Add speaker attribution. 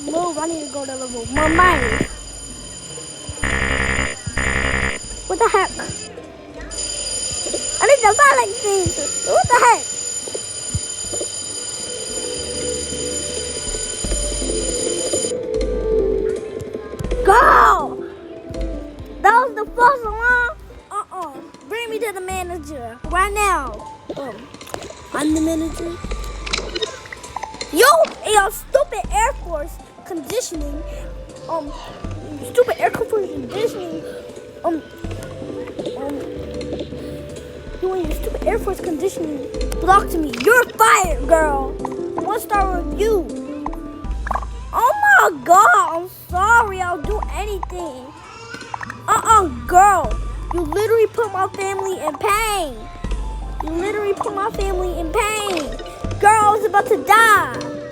Speaker 1: Move, I need to go to level more minus. What the heck? I need to buy like things. What the heck? Go! That was the false alarm? Bring me to the manager right now. I'm the manager. Yo, your stupid Air Force conditioning. Stupid Air Force conditioning. You and your stupid Air Force conditioning blocked me. You're fired, girl. 1-star review. Oh my God, I'm sorry. I'll do anything. Girl, you literally put my family in pain. You literally put my family in pain. Girl, I was about to die.